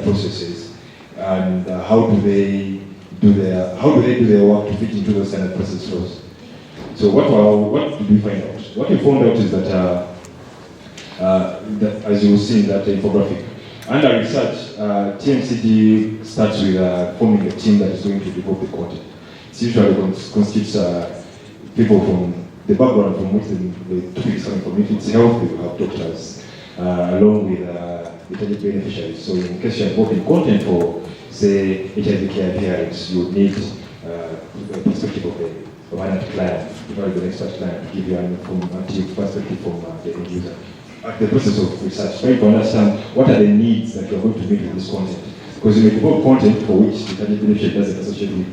processes, and how do they do their work to fit into those standard process flows. So what did we find out? What we found out is that, as you will see in that infographic, under research, TMCD starts with forming a team that is going to develop the content. It usually constitutes people from the background from which the topic is coming from. If it's health, we will have doctors, along with the target beneficiaries. So in case you're involved in content for, say, HIV care parents, you would need the perspective of an client, the expert client, to give you an informative perspective from the end user. At the process of research, trying to understand what are the needs that you're going to meet with this content. Because you may develop content for which the target beneficiary doesn't associate with.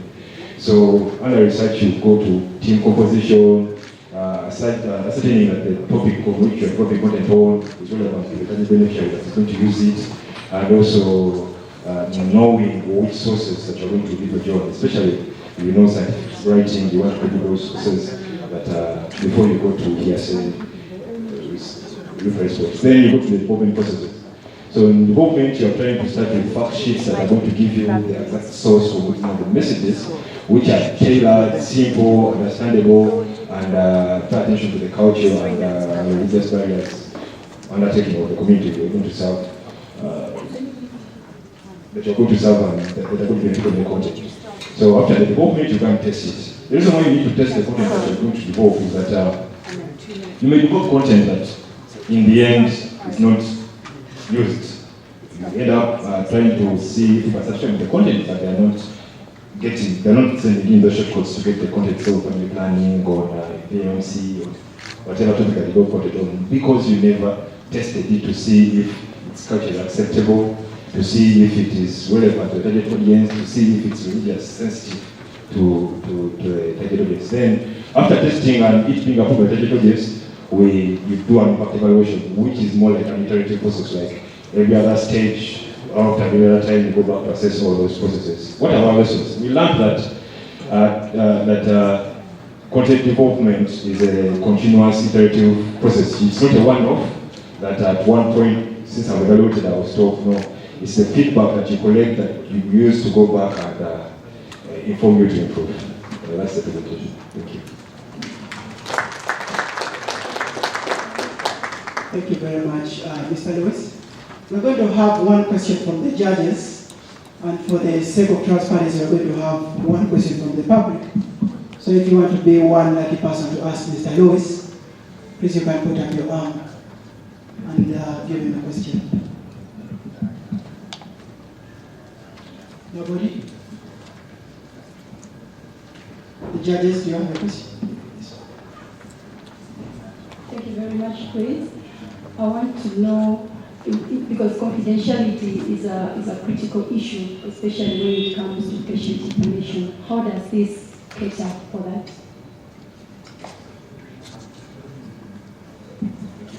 So under research, you go to team composition, ascertaining that the topic of which you're developing content on is relevant to the target beneficiary that is going to use it, and also knowing which sources that you're going to leverage on, especially you know scientific writing, you want to do those sources that before you go to hearsay reference books. Then you go to the development processes. So in development, you're trying to start with fact sheets that are going to give you the exact source for the messages, which are tailored, simple, understandable, and pay attention to the culture and religious barriers undertaking of the community you're going to serve. That you're going to serve and that are going to benefit from the content. So after the development, you can test it. The reason why you need to test the content that you're going to develop is that you may develop content that in the end is not used. You end up trying to see if a section of the content that they're not sending in those shortcuts to get the content itself when you're planning or PMC or whatever topic that you don't content on, because you never tested it to see if it's culturally acceptable, to see if it is relevant to the target audience, to see if it's really sensitive to the target audience. Then, after testing and it being approved by the target audience, you do an impact evaluation, which is more like an iterative process, like every other stage, after every other time you go back to assess all those processes. What are our lessons? We learned that content development is a continuous iterative process. It's not a one-off, that at one point, since I've evaluated, I was told, no, it's the feedback that you collect that you use to go back and inform you to improve. That's the presentation. Thank you. Thank you very much, Mr. Lewis. We're going to have one question from the judges, and for the sake of transparency, we're going to have one question from the public. So if you want to be one lucky person to ask Mr. Lewis, please you can put up your arm and give him the question. Nobody? The judges, do you have a question? Yes. Thank you very much, Chris. I want to know, because confidentiality is a critical issue, especially when it comes to patient information. How does this cater for that?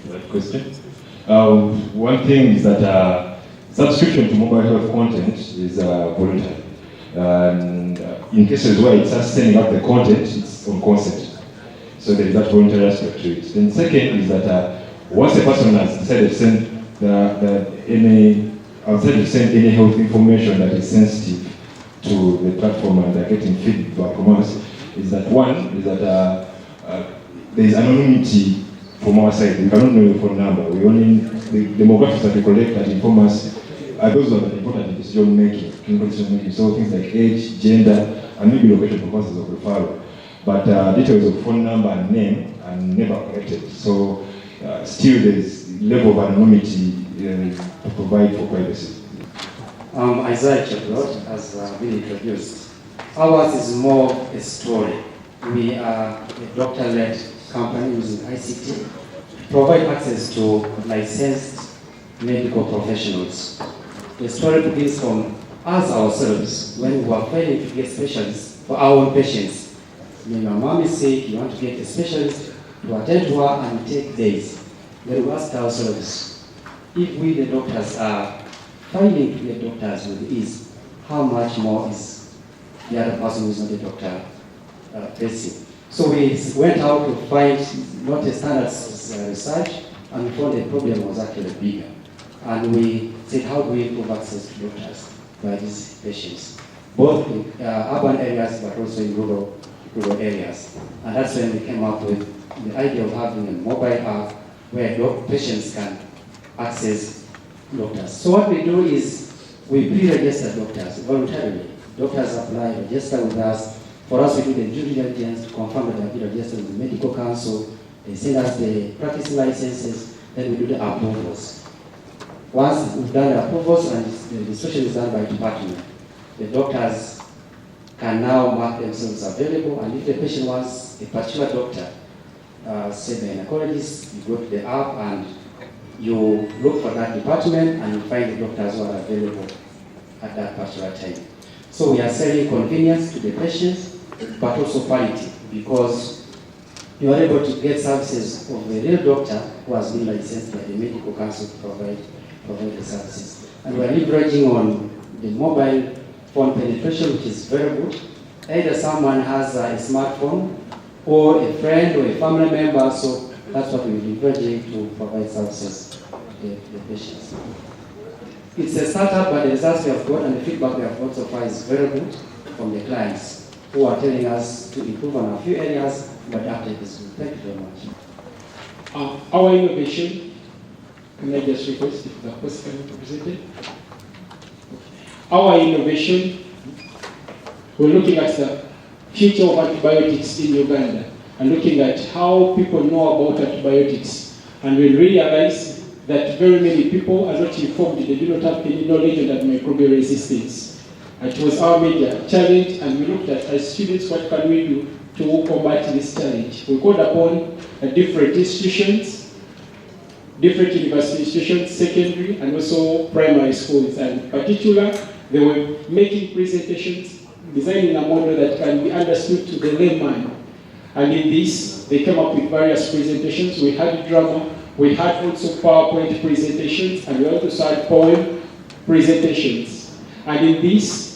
That question. One thing is that subscription to mobile health content is voluntary. And in cases where it's us sending out the content, it's on consent. So there is that voluntary aspect to it. Then second is that once a person has decided to send any health information that is sensitive to the platform and they're getting feedback from us, is that one is that there is anonymity from our side. We cannot know your phone number. We only the demographics that we collect that inform us are those that are important in decision making, clinical decision making. So things like age, gender, and maybe location for purposes of referral. But details of phone number and name are never collected. So still there is level of anonymity to provide for privacy. Isaiah Chaplot has been introduced. Ours is more a story. We are a doctor-led company using ICT to provide access to licensed medical professionals. The story begins from us ourselves when we were failing to get specialists for our own patients. When your mom is sick, you want to get a specialist to attend to her and take days. Then we ask ourselves, if we the doctors are failing to get doctors with ease, how much more is the other person who is not a doctor facing? So we went out to find not a standard research, and we found the problem was actually bigger. And we said, how do we improve access to doctors by these patients, both in urban areas but also in rural areas. And that's when we came up with the idea of having a mobile app where patients can access doctors. So what we do is we pre-register doctors voluntarily. Doctors apply, register with us. For us, we do the due diligence to confirm that they have been registered with the medical council. They send us the practice licenses, then we do the approvals. Once we've done the approvals and the registration is done by department, the doctors can now mark themselves available, and if the patient wants a particular doctor, say the gynecologist, you go to the app and you look for that department and you find the doctors who are available at that particular time. So we are selling convenience to the patients, but also quality, because you are able to get services of a real doctor who has been licensed by the medical council to provide the services. And we are leveraging on the mobile phone penetration, which is very good. Either someone has a smartphone or a friend or a family member, so that's what we're leveraging to provide services to the patients. It's a startup, but the results we have got and the feedback we have got so far is very good from the clients who are telling us to improve on a few areas, but the uptake is good. Thank you very much. Our innovation, can I just request if the host can be presented? Our innovation, we're looking at the future of antibiotics in Uganda and looking at how people know about antibiotics. And we realize that very many people are not informed, they do not have any knowledge on antimicrobial resistance. It was our major challenge, and we looked at, as students, what can we do to combat this challenge. We called upon different institutions, different university institutions, secondary and also primary schools. And in particular, they were making presentations, designing a model that can be understood to the layman. And in this, they came up with various presentations. We had drama, we had also PowerPoint presentations, and we also had poem presentations. And in this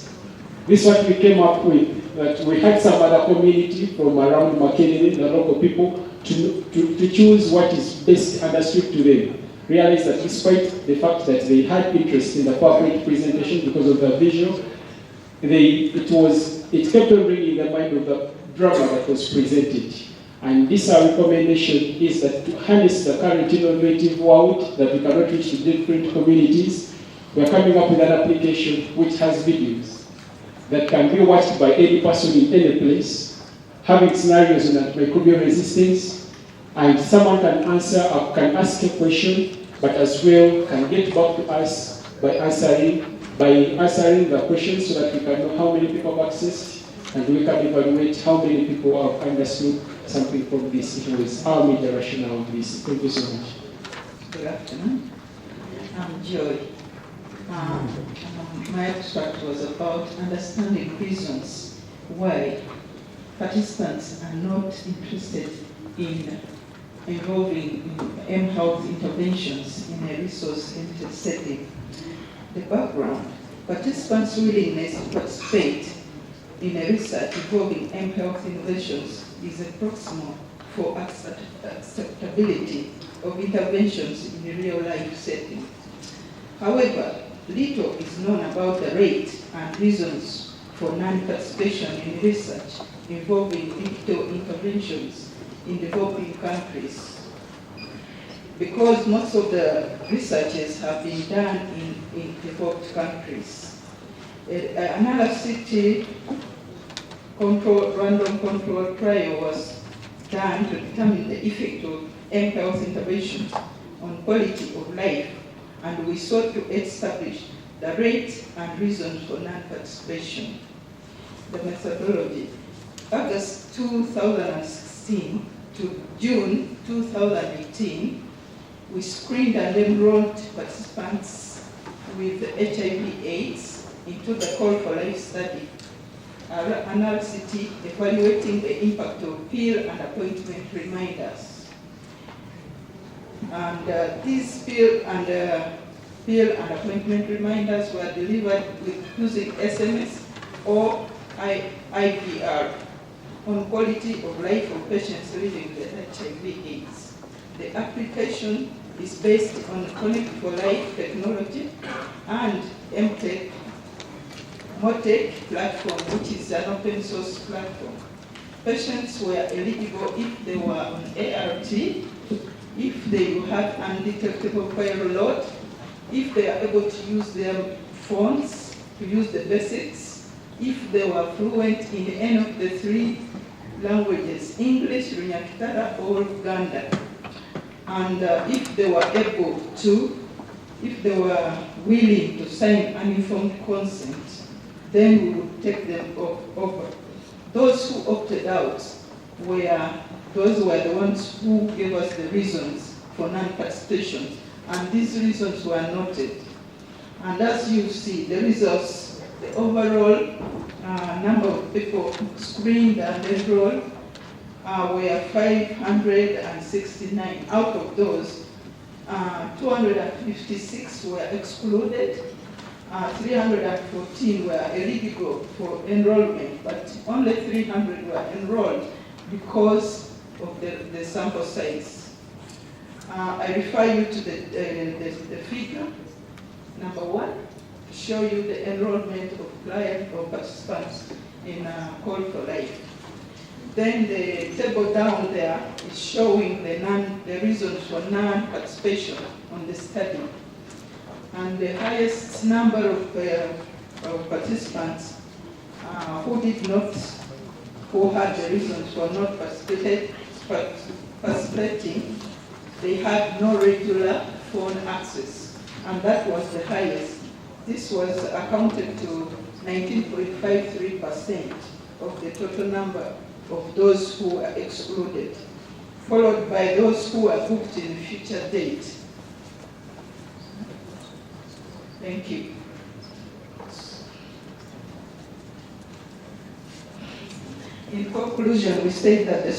what we came up with, that we had some other community from around Makerere, the local people, to choose what is best understood to them. Realize that despite the fact that they had interest in the PowerPoint presentation because of the visual, it kept on ringing in the mind of the drama that was presented. And this our recommendation is that to harness the current innovative world that we cannot reach to different communities, we are coming up with an application which has videos that can be watched by any person in any place, having scenarios on antimicrobial resistance, and someone can ask a question, but as well can get back to us by answering the questions so that we can know how many people have accessed, and we can evaluate how many people have understood something from this. It was our major rationale of this. Thank you so much. Good afternoon. I'm Joy. My abstract was about understanding reasons why participants are not interested in involving in M-Health interventions in a resource-limited setting. The background: participants' willingness to participate in a research involving M-Health innovations is a proximal for acceptability of interventions in a real-life setting. However, little is known about the rate and reasons for non-participation in research involving digital interventions in developing countries. Because most of the researches have been done in developed countries. Another city random control trial was done to determine the effect of M-Health interventions on quality of life, and we sought to establish the rate and reasons for non-participation. The methodology: August 2016 to June 2018, we screened and enrolled participants with HIV/AIDS into the Call for Life study, analysis evaluating the impact of pill and appointment reminders. And these pill and appointment reminders were delivered with using SMS or IVR on quality of life of patients living with HIV/AIDS. The application is based on Connect for Life technology and MOTEC platform, which is an open source platform. Patients were eligible if they were on ART, if they had undetectable viral load, if they are able to use their phones to use the basics, if they were fluent in any of the 3 languages, English, Runyakitara, or Uganda. And if they were able to, if they were willing to sign an informed consent, then we would take them over. Those who opted out those were the ones who gave us the reasons for non-participation. And these reasons were noted. And as you see, the results, the overall number of people screened and enrolled were 569. Out of those, 256 were excluded, 314 were eligible for enrollment, but only 300 were enrolled because of the sample size. I refer you to the figure, number 1, to show you the enrollment of clients or participants in Call for Life. Then the table down there is showing the reasons for non-participation on the study. And the highest number of participants who had the reasons for not participating, they had no regular phone access, and that was the highest. This was accounted to 19.53% of the total number of those who were excluded, followed by those who were booked in future date. Thank you. In conclusion, we state that the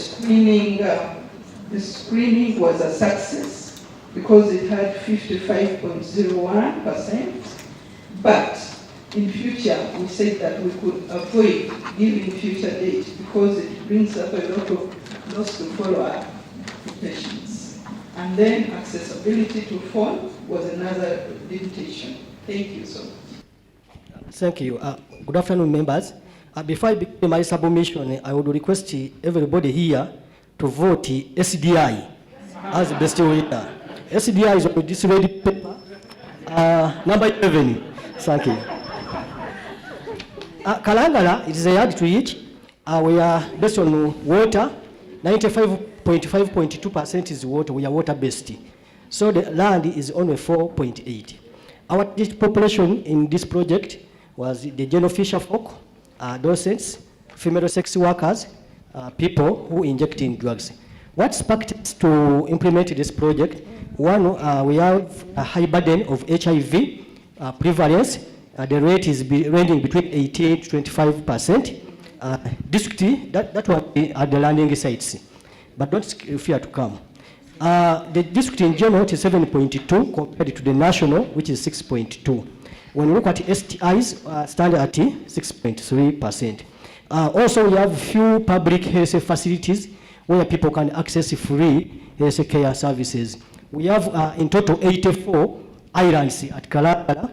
screening was a success because it had 55.01%, but in future, we said that we could avoid giving future date because it brings up a lot of loss to follow-up patients. And then accessibility to phone was another limitation. Thank you so much. Thank you. Good afternoon, members. Before I begin my submission, I would request everybody here to vote SDI as the best winner. SDI is on this ready paper, number 11. Thank you. Kalangala, it is a yard to each. We are based on water. 95.5.2% is water. We are water-based. So the land is only 4.8. Our population in this project was the general fisher folk, docents, female sex workers, people who inject in drugs. What sparked us to implement this project? One, we have a high burden of HIV prevalence. The rate is ranging between 18 to 25%. District, that was at the landing sites, but don't fear to come. The district in general is 7.2 compared to the national, which is 6.2. When we look at STIs, stand at 6.3%. Also, we have few public health facilities where people can access free health care services. We have in total 84 islands at Kalangala,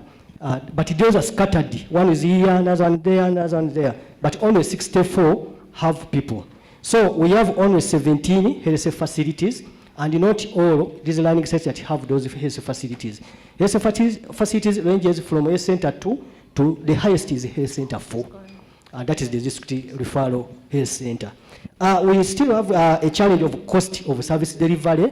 but those are scattered. One is here, another one there, another one there. But only 64 have people. So we have only 17 health facilities, and not all these learning sites that have those health facilities. Health facilities ranges from health center 2 to the highest is health center 4. That is the district referral health center. We still have a challenge of cost of service delivery.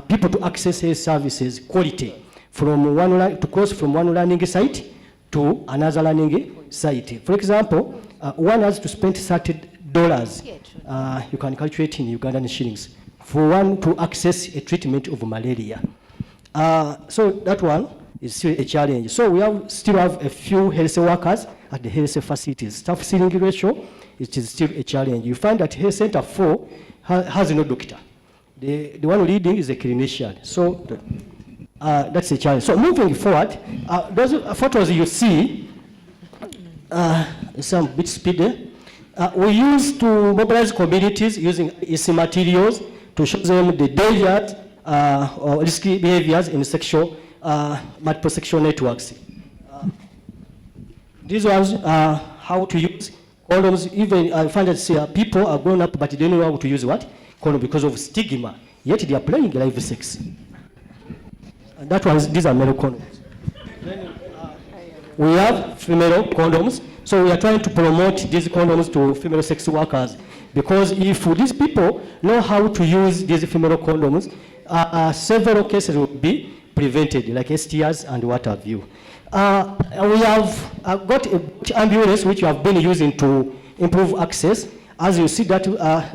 People to access health services, quality, from one to cross from one learning site to another learning site. For example, one has to spend $30. You can calculate in Ugandan shillings for one to access a treatment of malaria. So that one is still a challenge. So we still have a few health workers at the health facilities. Staff filling ratio, it is still a challenge. You find that health center 4 has no doctor. The one leading is a clinician. So that's a challenge. So moving forward, those photos you see, some bit speedy. We used to mobilize communities using easy materials to show them the dangers or risky behaviors in sexual, multiple sexual networks. These ones are how to use condoms. Even I find that people are grown up, but they don't know how to use what? Condom because of stigma. Yet they are playing live sex. And that was, these are male condoms. We have female condoms. So we are trying to promote these condoms to female sex workers. Because if these people know how to use these female condoms, several cases will be prevented, like STIs and what have you. We have got a ambulance which we have been using to improve access. As you see that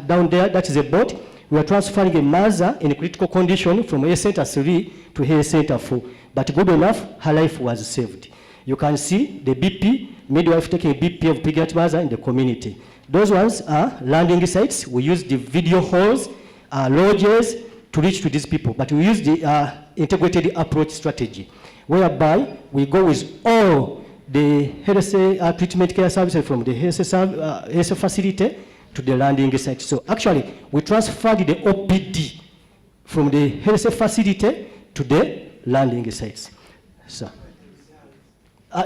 down there, that is a boat. We are transferring a mother in a critical condition from Health Center 3 to Health Center 4. But good enough, her life was saved. You can see the BP, midwife taking a BP of pregnant mother in the community. Those ones are landing sites. We use the video halls, lodges to reach to these people. But we use the integrated approach strategy, whereby we go with all the health treatment care services from the health facility to the landing site. So actually, we transferred the OPD from the health facility to the landing sites. So.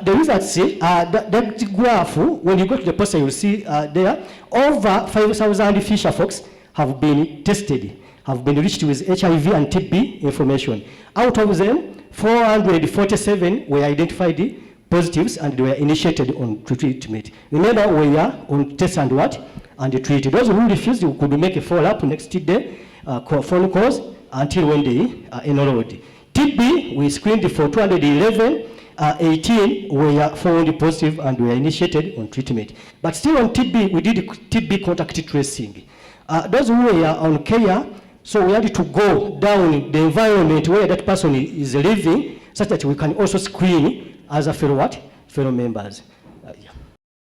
The results see, that graph, when you go to the poster, you'll see there, over 5,000 fisher folks have been tested, have been reached with HIV and TB information. Out of them, 447 were identified positives and they were initiated on treatment. Remember, we are on test and what? And treat. Those who refused, we could make a follow-up next day, phone calls, until when they enrolled. TB, we screened for 211. 18 were found positive and were initiated on treatment. But still on TB, we did TB contact tracing. Those who were on care, so we had to go down the environment where that person is living, such that we can also screen as a fellow members.